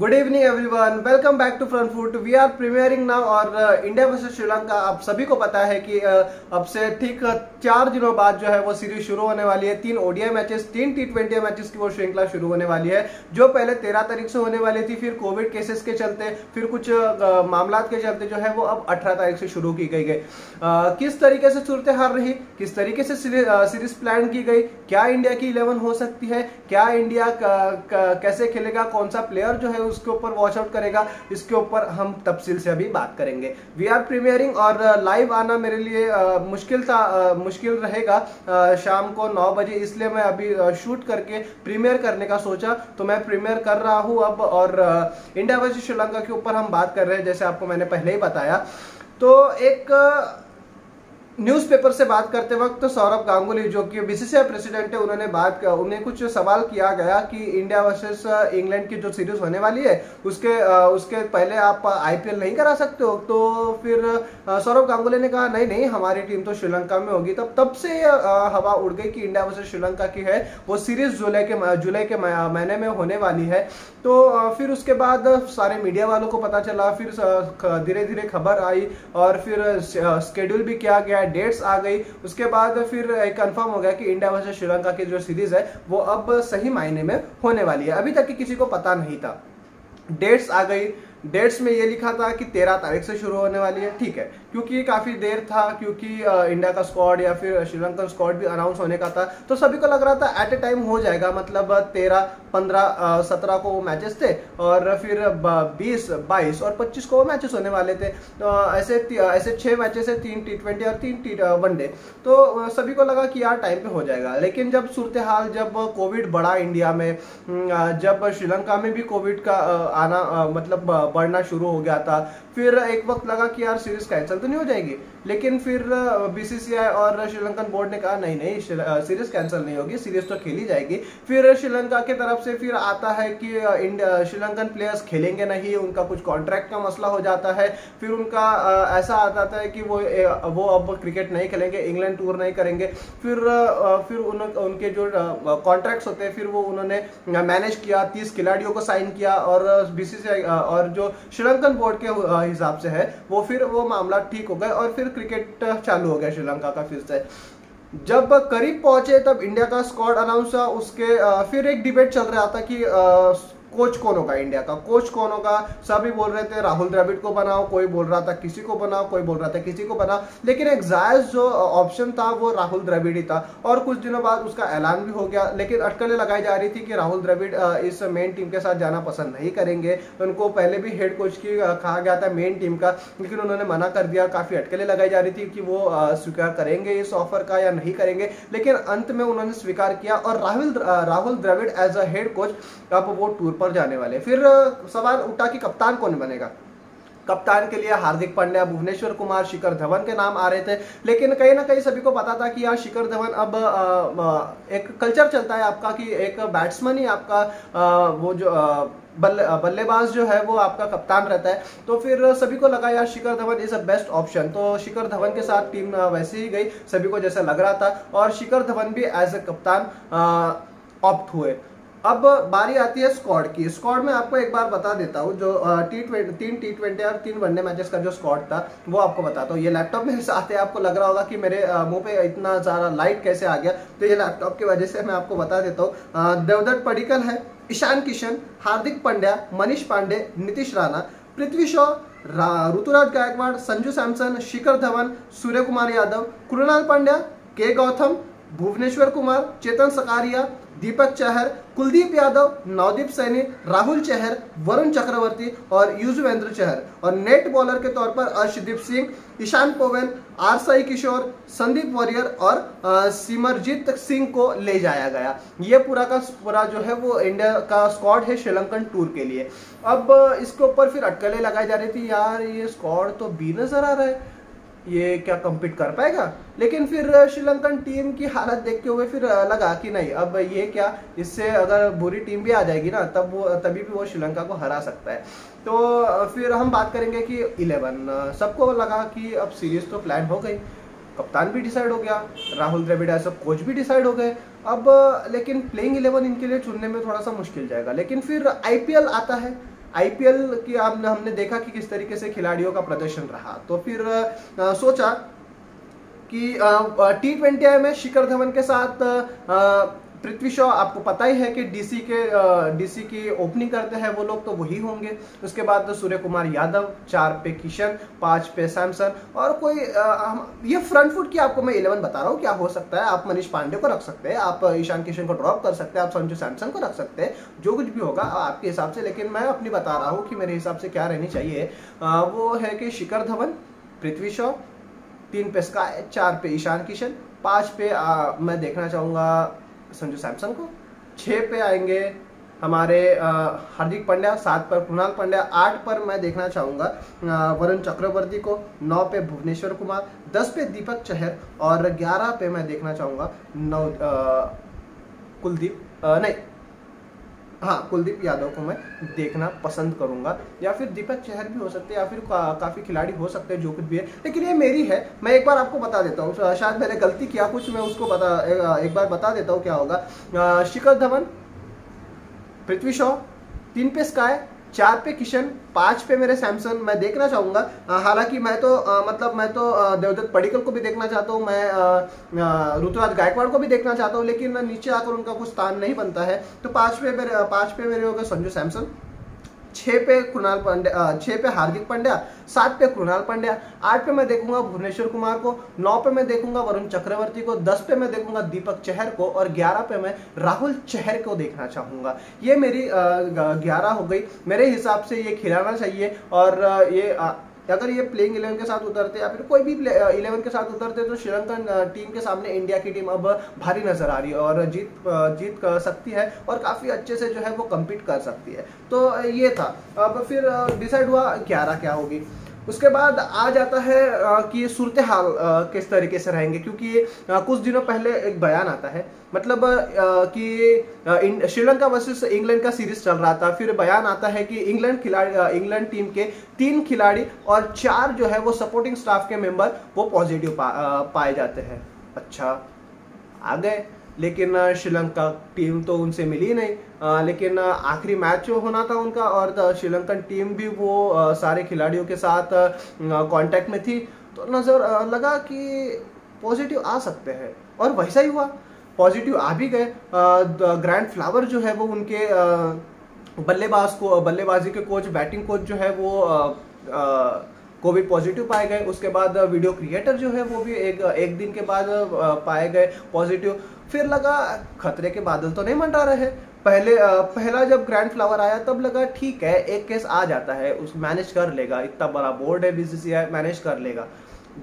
Good evening everyone, welcome back to front foot. We are premiering now और India versus Sri Lanka. आप सभी को पता है कि अब से ठीक 4 दिनों बाद जो है वो सीरीज शुरू होने वाली है। 3 ओडीआई मैचेस, 3 T20 मैचेस की वो श्रृंखला शुरू होने वाली है, जो पहले 13 तारीख से होने वाली थी। फिर कोविड केसेस के चलते, फिर कुछ मामला के चलते जो है वो अब 18 तारीख से शुरू की गई। किस तरीके से सूरत हाल रही, किस तरीके से सीरीज प्लान की गई, क्या इंडिया की 11 हो सकती है, क्या इंडिया कैसे खेलेगा, कौन सा प्लेयर जो है उसके ऊपर वॉच आउट करेगा, इसके ऊपर हम तफसील से अभी बात करेंगे। वी आर प्रीमियरिंग और लाइव आना मेरे लिए मुश्किल रहेगा शाम को 9 बजे, इसलिए मैं अभी शूट करके प्रीमियर करने का सोचा, तो मैं प्रीमियर कर रहा हूं अब। और इंडिया वर्सेस श्रीलंका के ऊपर हम बात कर रहे हैं, जैसे आपको मैंने पहले ही बताया। तो एक न्यूज़पेपर से बात करते वक्त सौरभ गांगुली, जो कि बीसीसीआई प्रेसिडेंट है, उन्हें कुछ सवाल किया गया कि इंडिया वर्सेस इंग्लैंड की जो सीरीज होने वाली है उसके पहले आप आईपीएल नहीं करा सकते हो। तो फिर सौरभ गांगुली ने कहा नहीं, हमारी टीम तो श्रीलंका में होगी। तब से हवा उड़ गई कि इंडिया वर्सेस श्रीलंका की है वो सीरीज जुलाई के महीने में होने वाली है। तो फिर उसके बाद सारे मीडिया वालों को पता चला, फिर धीरे धीरे खबर आई और फिर स्केड्यूल भी किया गया, डेट्स आ गई। उसके बाद फिर कंफर्म हो गया कि इंडिया वर्सेस श्रीलंका की जो सीरीज है वो अब सही मायने में होने वाली है। अभी तक कि किसी को पता नहीं था, डेट्स आ गई। डेट्स में ये लिखा था कि 13 तारीख से शुरू होने वाली है, ठीक है, क्योंकि काफी देर था, क्योंकि इंडिया का स्क्वाड या फिर श्रीलंकन स्क्वाड भी अनाउंस होने का था, तो सभी को लग रहा था एट ए टाइम हो जाएगा। मतलब 13, 15, 17 को वो मैचेस थे और फिर 20, 22 और 25 को वो मैचेस होने वाले थे। तो ऐसे 6 मैचेस है, 3 T20 और 3 वनडे। तो सभी को लगा कि यार टाइम पे हो जाएगा। लेकिन जब सूरत हाल, जब कोविड बढ़ा इंडिया में, जब श्रीलंका में भी कोविड का आना मतलब बढ़ना शुरू हो गया था, फिर एक वक्त लगा कि यार सीरीज कैंसिल तो नहीं हो जाएगी। लेकिन फिर बीसीसीआई और श्रीलंकन बोर्ड ने कहा नहीं, सीरीज कैंसिल नहीं होगी, सीरीज तो खेली जाएगी। फिर श्रीलंका की तरफ से फिर आता है कि श्रीलंकन प्लेयर्स खेलेंगे नहीं, उनका कुछ कॉन्ट्रैक्ट का मसला हो जाता है। फिर उनका ऐसा आ जाता है कि वो अब क्रिकेट नहीं खेलेंगे, इंग्लैंड टूर नहीं करेंगे। फिर उनके जो कॉन्ट्रैक्ट्स होते हैं फिर वो उन्होंने मैनेज किया, 30 खिलाड़ियों को साइन किया और बीसीसीआई और जो श्रीलंकन बोर्ड के हिसाब से है वो मामला ठीक हो गए और फिर क्रिकेट चालू हो गया श्रीलंका का फिर से। जब करीब पहुंचे तब इंडिया का स्क्वाड अनाउंस हुआ। उसके फिर एक डिबेट चल रहा था कि कोच कौन होगा, इंडिया का कोच कौन होगा। सभी बोल रहे थे राहुल द्रविड़ को बनाओ, कोई बोल रहा था किसी को बनाओ, कोई बोल रहा था किसी को बनाओ। लेकिन एक जायज जो ऑप्शन था वो राहुल द्रविड़ ही था और कुछ दिनों बाद उसका ऐलान भी हो गया। लेकिन अटकलें लगाई जा रही थी कि राहुल द्रविड़ इस मेन टीम के साथ जाना पसंद नहीं करेंगे। उनको पहले भी हेड कोच की कहा गया था मेन टीम का, लेकिन उन्होंने मना कर दिया। काफी अटकलें लगाई जा रही थी कि वो स्वीकार करेंगे इस ऑफर का या नहीं करेंगे, लेकिन अंत में उन्होंने स्वीकार किया और Rahul Dravid as a head coach अब वो टूर पर जाने वाले। फिर सवाल उठा कि कप्तान कौन बनेगा। कप्तान के लिए हार्दिक पांड्या, भुवनेश्वर कुमार, शिखर धवन के नाम आ रहे थे। लेकिन कहीं ना कहीं सभी को पता था कि यार शिखर धवन, अब एक कल्चर चलता है आपका कि एक बैट्समैन ही आपका वो जो बल्लेबाज जो है वो आपका कप्तान रहता है। तो फिर सभी को लगा यार Shikhar Dhawan is a best option, तो शिखर धवन के साथ टीम वैसे ही गई, सभी को जैसा लग रहा था और शिखर धवन भी एज अ कप्तान ऑप्ट हुए। अब बारी आती है स्क्वाड की। स्क्वाड में आपको एक बार बता देता हूँ, जो 3 T20 और 3 वनडे मैचेस का जो स्क्वाड था वो आपको बताता हूँ। ये लैपटॉप मेरे साथ है, आपको लग रहा होगा कि मेरे मुंह पे इतना सारा लाइट कैसे आ गया, तो ये लैपटॉप की वजह से मैं आपको बता देता हूँ। देवदत्त पडिक्कल है, ईशान किशन, हार्दिक पांड्या, मनीष पांडे, नीतीश राणा, पृथ्वी शॉ, ऋतुराज गायकवाड़, संजू सैमसन, शिखर धवन, सूर्य कुमार यादव, कृणाल पांड्या, के गौतम, भुवनेश्वर कुमार, चेतन सकारिया, दीपक चहर, कुलदीप यादव, नवदीप सैनी, राहुल चहर, वरुण चक्रवर्ती और युजवेंद्र चहर। और नेट बॉलर के तौर पर अर्शदीप सिंह, ईशान पोवेल, आर साई किशोर, संदीप वॉरियर और सिमरजीत सिंह को ले जाया गया। ये पूरा का पूरा जो है वो इंडिया का स्क्वाड है श्रीलंकन टूर के लिए। अब इसके ऊपर फिर अटकलें लगाई जा रही थी, यार ये स्क्वाड तो बी नजर आ रहा है, ये क्या कम्पीट कर पाएगा। लेकिन फिर श्रीलंकन टीम की हालत देखते हुए फिर लगा कि नहीं, अब ये क्या, इससे अगर बुरी टीम भी आ जाएगी ना तभी भी वो श्रीलंका को हरा सकता है। तो फिर हम बात करेंगे कि 11 सबको लगा कि अब सीरीज तो प्लान हो गई, कप्तान भी डिसाइड हो गया, Rahul Dravid as a coach भी डिसाइड हो गए। अब लेकिन प्लेइंग 11 इनके लिए चुनने में थोड़ा सा मुश्किल जाएगा। लेकिन फिर आईपीएल आता है, आईपीएल की हमने देखा कि किस तरीके से खिलाड़ियों का प्रदर्शन रहा, तो फिर सोचा कि T20 में शिखर धवन के साथ पृथ्वी शॉ, आपको पता ही है कि डीसी की ओपनिंग करते हैं वो लोग, तो वही होंगे। उसके बाद तो सूर्य कुमार यादव, 4 पे किशन, 5 पे सैमसन, और कोई ये फ्रंट फुट की आपको मैं 11 बता रहा हूँ क्या हो सकता है। आप मनीष पांडे को रख सकते हैं, आप ईशान किशन को ड्रॉप कर सकते हैं, आप संजू सैमसन को रख सकते हैं, जो कुछ भी होगा आपके हिसाब से। लेकिन मैं अपनी बता रहा हूँ कि मेरे हिसाब से क्या रहनी चाहिए, वो है कि शिखर धवन, पृथ्वी शॉ, 3 पे स्काई, 4 पे ईशान किशन, 5 पे मैं देखना चाहूंगा संजू सैमसन को, 6 पे आएंगे हमारे हार्दिक पांड्या, 7 पर कृणाल पांड्या, 8 पर मैं देखना चाहूंगा वरुण चक्रवर्ती को, 9 पे भुवनेश्वर कुमार, 10 पे दीपक चहर, और 11 पे मैं देखना चाहूंगा कुलदीप यादव को मैं देखना पसंद करूंगा, या फिर दीपक चहर भी हो सकते हैं, या फिर काफी खिलाड़ी हो सकते हैं, जो कुछ भी है। लेकिन ये मेरी है, मैं एक बार आपको बता देता हूँ, शायद मैंने गलती किया कुछ, मैं उसको एक बार बता देता हूँ क्या होगा। शिखर धवन, पृथ्वी शॉ, 3 पे स्काई, 4 पे किशन, 5 पे मेरे सैमसन मैं देखना चाहूंगा। हालांकि मैं तो देवदत्त पडिक्कल को भी देखना चाहता हूं, मैं ऋतुराज गायकवाड़ को भी देखना चाहता हूं, लेकिन नीचे आकर उनका कुछ स्थान नहीं बनता है। तो 5 पे मेरे होगा संजू सैमसन, 6 पे हार्दिक पांड्या, 7 पे कृणाल पांड्या, 8 पे मैं देखूंगा भुवनेश्वर कुमार को, 9 पे मैं देखूंगा वरुण चक्रवर्ती को, 10 पे मैं देखूंगा दीपक चहर को, और 11 पे मैं राहुल चहर को देखना चाहूंगा। ये मेरी 11 हो गई। मेरे हिसाब से ये खिलाना चाहिए, और ये अगर ये प्लेइंग 11 के साथ उतरते या फिर कोई भी 11 के साथ उतरते तो श्रीलंकन टीम के सामने इंडिया की टीम अब भारी नजर आ रही है, और जीत कर सकती है, और काफी अच्छे से जो है वो कम्पीट कर सकती है। तो ये था। अब फिर डिसाइड हुआ 11 क्या होगी। उसके बाद आ जाता है कि सूरत हाल किस तरीके से रहेंगे, क्योंकि कुछ दिनों पहले एक बयान आता है, मतलब कि श्रीलंका वर्सेस इंग्लैंड का सीरीज चल रहा था, फिर बयान आता है कि इंग्लैंड टीम के 3 खिलाड़ी और 4 जो है वो सपोर्टिंग स्टाफ के मेंबर वो पॉजिटिव पाए जाते हैं। अच्छा, आ गए, लेकिन श्रीलंका टीम तो उनसे मिली नहीं, लेकिन आखिरी मैच जो होना था उनका, और श्रीलंकन टीम भी वो सारे खिलाड़ियों के साथ कांटेक्ट में थी, तो नजर लगा कि पॉजिटिव आ सकते हैं, और वैसा ही हुआ, पॉजिटिव आ भी गए। ग्रैंड फ्लावर जो है वो उनके बल्लेबाजी के कोच, बैटिंग कोच जो है वो कोविड पॉजिटिव पाए गए। उसके बाद वीडियो क्रिएटर जो है वो भी एक दिन के बाद पाए गए पॉजिटिव। फिर लगा खतरे के बादल तो नहीं मंडरा रहे। पहला जब ग्रैंड फ्लावर आया तब लगा ठीक है, एक केस आ जाता है, उस मैनेज कर लेगा, इतना बड़ा बोर्ड है बीसीसीआई, मैनेज कर लेगा।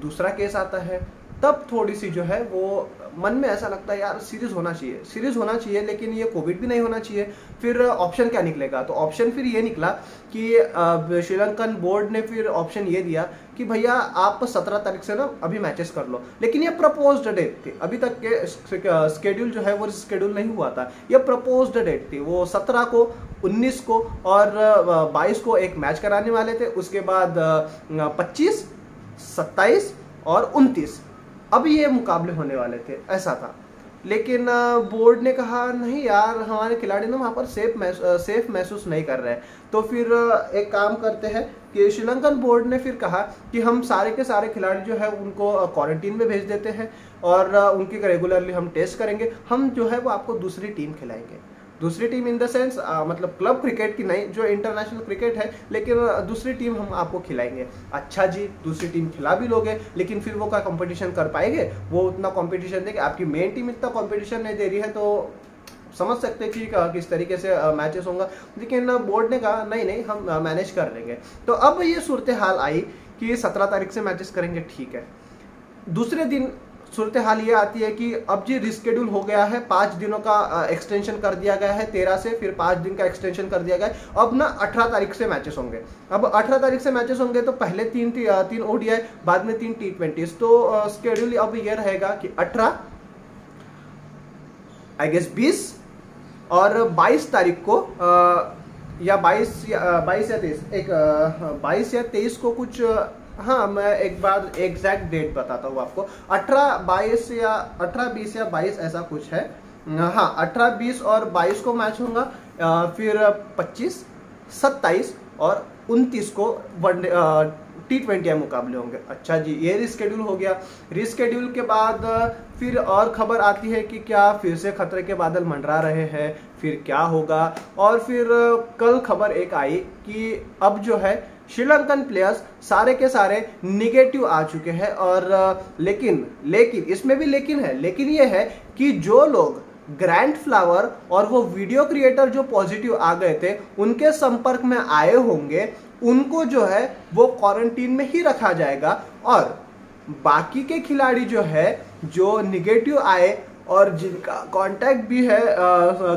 दूसरा केस आता है, तब थोड़ी सी जो है वो मन में ऐसा लगता है यार सीरीज होना चाहिए, लेकिन ये कोविड भी नहीं होना चाहिए। फिर ऑप्शन क्या निकलेगा, तो ऑप्शन फिर ये निकला कि श्रीलंकन बोर्ड ने फिर ऑप्शन ये दिया कि भैया आप 17 तारीख से ना अभी मैचेस कर लो, लेकिन ये प्रपोज्ड डेट थी, अभी तक के स्केड्यूल जो है वो स्केड्यूल नहीं हुआ था, ये प्रपोज्ड डेट थी। वो 17 को, 19 को और 22 को एक मैच कराने वाले थे, उसके बाद 25, 27 और 29 अब ये मुकाबले होने वाले थे, ऐसा था। लेकिन बोर्ड ने कहा नहीं यार, हमारे खिलाड़ी ना वहाँ पर सेफ महसूस नहीं कर रहे हैं, तो फिर एक काम करते हैं कि श्रीलंकन बोर्ड ने फिर कहा कि हम सारे के सारे खिलाड़ी जो है उनको क्वारंटीन में भेज देते हैं, और उनकी रेगुलरली हम टेस्ट करेंगे, हम जो है वो आपको दूसरी टीम खिलाएंगे। दूसरी टीम इन द सेंस मतलब क्लब क्रिकेट की नहीं, जो इंटरनेशनल क्रिकेट है, लेकिन दूसरी टीम हम आपको खिलाएंगे। अच्छा जी, दूसरी टीम खिला भी लोगे, लेकिन फिर वो क्या कंपटीशन कर पाएंगे? वो उतना कंपटीशन देंगे, आपकी मेन टीम इतना कंपटीशन नहीं दे रही है, तो समझ सकते हैं कि किस तरीके से मैचेस होगा। लेकिन बोर्ड ने कहा नहीं हम मैनेज कर लेंगे। तो अब ये सूरत हाल आई कि 17 तारीख से मैचेस करेंगे, ठीक है। दूसरे दिन सूरत हाल ये आती है कि अब जी रिस्केड्यूल हो गया है, 5 दिनों का एक्सटेंशन कर दिया गया है, 13 से फिर 5 दिन का एक्सटेंशन कर दिया गया है। अब ना 18 तारीख से मैचेस होंगे। अब 18 तारीख से मैचेस होंगे तो पहले 3 ओडीआई, बाद में 3 T20। तो स्केड्यूल अब ये रहेगा कि 18, आई गेस 20 और 22 तारीख को या 22 या 23 को कुछ, हाँ मैं एक बार एग्जैक्ट डेट बताता हूँ आपको, 18, 20 या 22 ऐसा कुछ है। हाँ 18, 20 और 22 को मैच होगा, फिर 25, 27 और 29 को वनडे T20 मुकाबले होंगे। अच्छा जी, ये रिस्केड्यूल हो गया। रिस्केड्यूल के बाद फिर और खबर आती है कि क्या फिर से खतरे के बादल मंडरा रहे हैं, फिर क्या होगा। और फिर कल खबर एक आई कि अब जो है श्रीलंकन प्लेयर्स सारे के सारे निगेटिव आ चुके हैं। और लेकिन इसमें भी लेकिन है, लेकिन ये है कि जो लोग ग्रैंड फ्लावर और वो वीडियो क्रिएटर जो पॉजिटिव आ गए थे उनके संपर्क में आए होंगे, उनको जो है वो क्वारंटीन में ही रखा जाएगा। और बाकी के खिलाड़ी जो है जो निगेटिव आए और जिनका कांटेक्ट भी है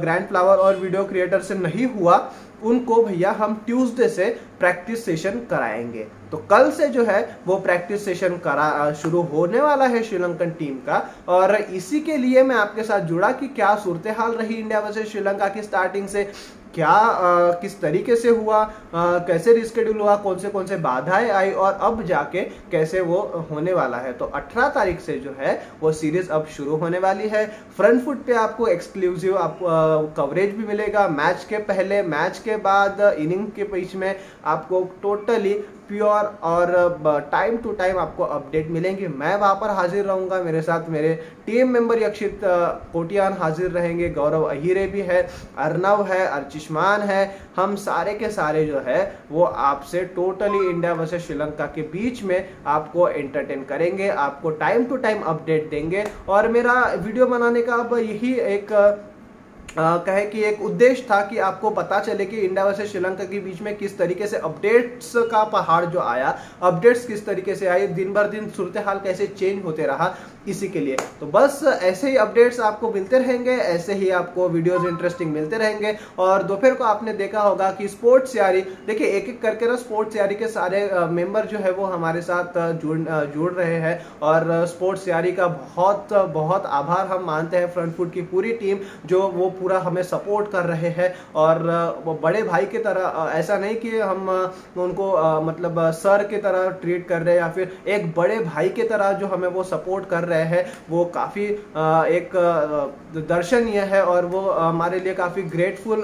ग्रैंड फ्लावर और वीडियो क्रिएटर से नहीं हुआ, उनको भैया हम ट्यूसडे से प्रैक्टिस सेशन कराएंगे। तो कल से जो है वो प्रैक्टिस सेशन शुरू होने वाला है श्रीलंकन टीम का। और इसी के लिए मैं आपके साथ जुड़ा कि क्या सूरत हाल रही इंडिया वर्सेस श्रीलंका की स्टार्टिंग से, क्या किस तरीके से हुआ, कैसे रिस्केड्यूल हुआ, कौन से बाधाएं आई और अब जाके कैसे वो होने वाला है। तो 18 तारीख से जो है वो सीरीज अब शुरू होने वाली है। फ्रंट फुट पे आपको एक्सक्लूसिव कवरेज भी मिलेगा, मैच के पहले, मैच के बाद, इनिंग के बीच में आपको टोटली प्योर और टाइम टू टाइम आपको अपडेट मिलेंगे। मैं वहां पर हाजिर रहूंगा, मेरे साथ मेरे टीम मेंबर यक्षित कोटियान हाजिर रहेंगे, गौरव अहिरे भी है, अर्नव है, अर्चिष्मान है। हम सारे के सारे जो है वो आपसे टोटली इंडिया वर्सेस श्रीलंका के बीच में आपको एंटरटेन करेंगे, आपको टाइम टू टाइम अपडेट देंगे। और मेरा वीडियो बनाने का अब यही एक कहे कि एक उद्देश्य था कि आपको पता चले कि इंडिया वर्सेस श्रीलंका के बीच में किस तरीके से अपडेट्स का पहाड़ जो आया, अपडेट्स किस तरीके से आए, दिन भर दिन सूरत हाल कैसे चेंज होते रहा, इसी के लिए। तो बस ऐसे ही अपडेट्स आपको मिलते रहेंगे, ऐसे ही आपको वीडियोस इंटरेस्टिंग मिलते रहेंगे। और दोपहर को आपने देखा होगा कि स्पोर्ट्स यारी, देखिए एक एक करके ना स्पोर्ट्स यारी के सारे मेंबर जो है वो हमारे साथ जुड़ रहे हैं। और स्पोर्ट्स यारी का बहुत बहुत आभार हम मानते हैं फ्रंट फुट की पूरी टीम, जो वो पूरा हमें सपोर्ट कर रहे हैं। और वो बड़े भाई की तरह, ऐसा नहीं कि हम उनको मतलब सर की तरह ट्रीट कर रहे हैं, या फिर एक बड़े भाई की तरह जो हमें वो सपोर्ट कर रहे हैं, वो काफी एक दर्शनीय है। और वो हमारे लिए काफी ग्रेटफुल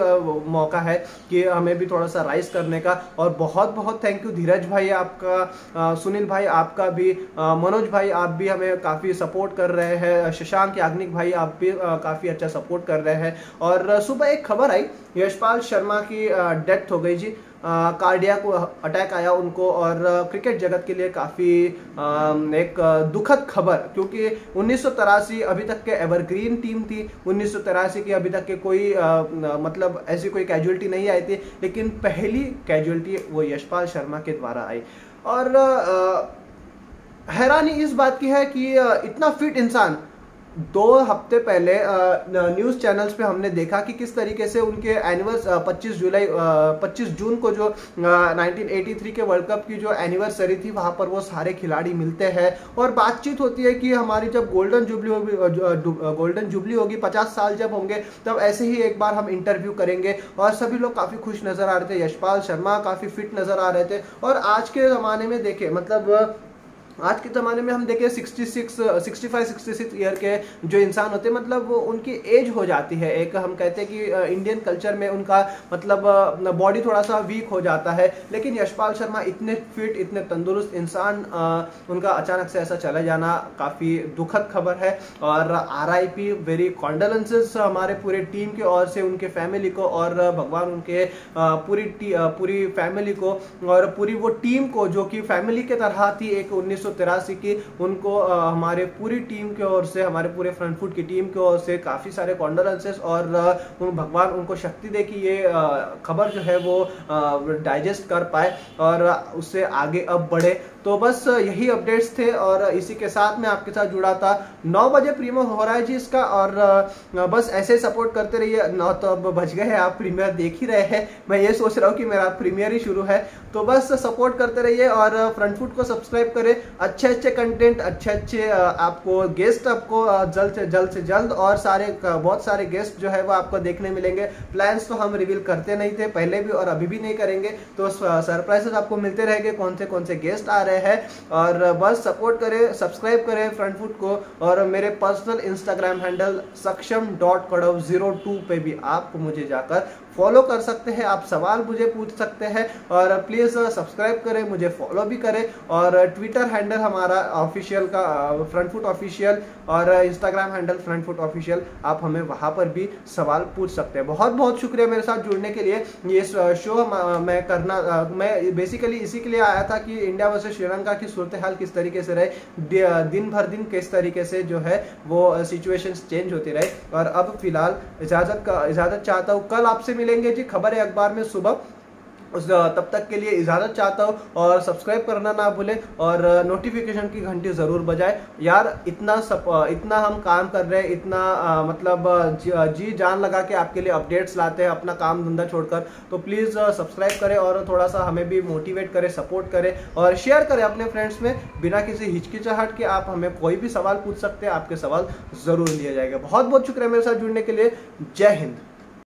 मौका है कि हमें भी थोड़ा सा राइज करने का। और बहुत बहुत थैंक यू धीरज भाई आपका, सुनील भाई आपका भी, मनोज भाई आप भी हमें काफी सपोर्ट कर रहे हैं, शशांक याग्निक भाई आप भी काफी अच्छा सपोर्ट कर रहे हैं। और सुबह एक खबर आई, यशपाल शर्मा की डेथ हो गई जी, कार्डिया को अटैक आया उनको। और क्रिकेट जगत के लिए काफी एक दुखद खबर, क्योंकि 1983 अभी तक के एवरग्रीन टीम थी। 1983 की अभी तक के कोई मतलब ऐसी कोई कैजुअलिटी नहीं आई थी, लेकिन पहली कैजुअलिटी वो यशपाल शर्मा के द्वारा आई। और हैरानी इस बात की है कि इतना फिट इंसान, 2 हफ्ते पहले न्यूज चैनल्स पे हमने देखा कि किस तरीके से उनके एनिवर्सरी 25 जून को जो 1983 के वर्ल्ड कप की जो एनिवर्सरी थी, वहां पर वो सारे खिलाड़ी मिलते हैं और बातचीत होती है कि हमारी जब गोल्डन जुबली होगी 50 साल जब होंगे, तब ऐसे ही एक बार हम इंटरव्यू करेंगे। और सभी लोग काफी खुश नजर आ रहे थे, यशपाल शर्मा काफी फिट नजर आ रहे थे। और आज के जमाने में देखे, मतलब आज के ज़माने में हम देखें 65-66 ईयर के जो इंसान होते हैं, मतलब वो उनकी एज हो जाती है। एक हम कहते हैं कि इंडियन कल्चर में उनका मतलब बॉडी थोड़ा सा वीक हो जाता है, लेकिन यशपाल शर्मा इतने फिट, इतने तंदुरुस्त इंसान, उनका अचानक से ऐसा चला जाना काफ़ी दुखद खबर है। और RIP, वेरी कॉन्डोलेंसेस हमारे पूरे टीम की ओर से उनके फैमिली को, और भगवान उनके पूरी फैमिली को और पूरी वो टीम को जो कि फैमिली की तरह थी एक 1983 की, उनको हमारे पूरी टीम की ओर से, हमारे पूरे फ्रंट फुट की टीम की ओर से काफी सारे कॉन्डोलेंसेस। और भगवान उनको शक्ति दे कि ये खबर जो है वो डाइजेस्ट कर पाए और उससे आगे अब बढ़े। तो बस यही अपडेट्स थे और इसी के साथ मैं आपके साथ जुड़ा था। 9 बजे प्रीमियर हो रहा है जी इसका, और बस ऐसे सपोर्ट करते रहिए। 9 तो अब बज गए हैं, आप प्रीमियर देख ही रहे हैं, मैं ये सोच रहा हूँ कि मेरा प्रीमियर ही शुरू है। तो बस सपोर्ट करते रहिए और फ्रंट फुट को सब्सक्राइब करें। अच्छे कंटेंट, अच्छे आपको गेस्ट आपको जल्द से जल्द और बहुत सारे गेस्ट जो है वो आपको देखने मिलेंगे। प्लान्स तो हम रिवील करते नहीं थे पहले भी और अभी भी नहीं करेंगे, तो सरप्राइजेस आपको मिलते रहेंगे कौन से गेस्ट आ रहे हैं। और बस सपोर्ट करें, सब्सक्राइब करें फ्रंट फुट को। और मेरे पर्सनल इंस्टाग्राम हैंडल saksham.kadav02 पे भी आप मुझे जाकर फॉलो कर सकते हैं, आप सवाल मुझे पूछ सकते हैं और प्लीज़ सब्सक्राइब करें, मुझे फॉलो भी करें। और ट्विटर हैंडल हमारा ऑफिशियल का फ्रंट फुट ऑफिशियल और Instagram handle front foot official, आप हमें वहां पर भी सवाल पूछ सकते हैं। बहुत बहुत शुक्रिया मेरे साथ जुड़ने के लिए। ये शो मैं बेसिकली इसी के लिए आया था कि इंडिया वर्सेस श्रीलंका की सूरत हाल किस तरीके से रहे, दिन भर दिन किस तरीके से जो है वो सिचुएशंस चेंज होती रहे। और अब फिलहाल इजाजत चाहता हूँ, कल आपसे मिलेंगे जी खबर है अखबार में सुबह। तब तक के लिए इजाजत चाहता हूँ और सब्सक्राइब करना ना भूलें और नोटिफिकेशन की घंटी जरूर बजाएं। यार इतना हम काम कर रहे हैं, इतना मतलब जी जान लगा के आपके लिए अपडेट्स लाते हैं अपना काम धंधा छोड़कर, तो प्लीज सब्सक्राइब करें और थोड़ा सा हमें भी मोटिवेट करें, सपोर्ट करें और शेयर करें अपने फ्रेंड्स में। बिना किसी हिचकिचाहट के आप हमें कोई भी सवाल पूछ सकते हैं, आपके सवाल जरूर लिया जाएगा। बहुत बहुत शुक्रिया मेरे साथ जुड़ने के लिए। जय हिंद।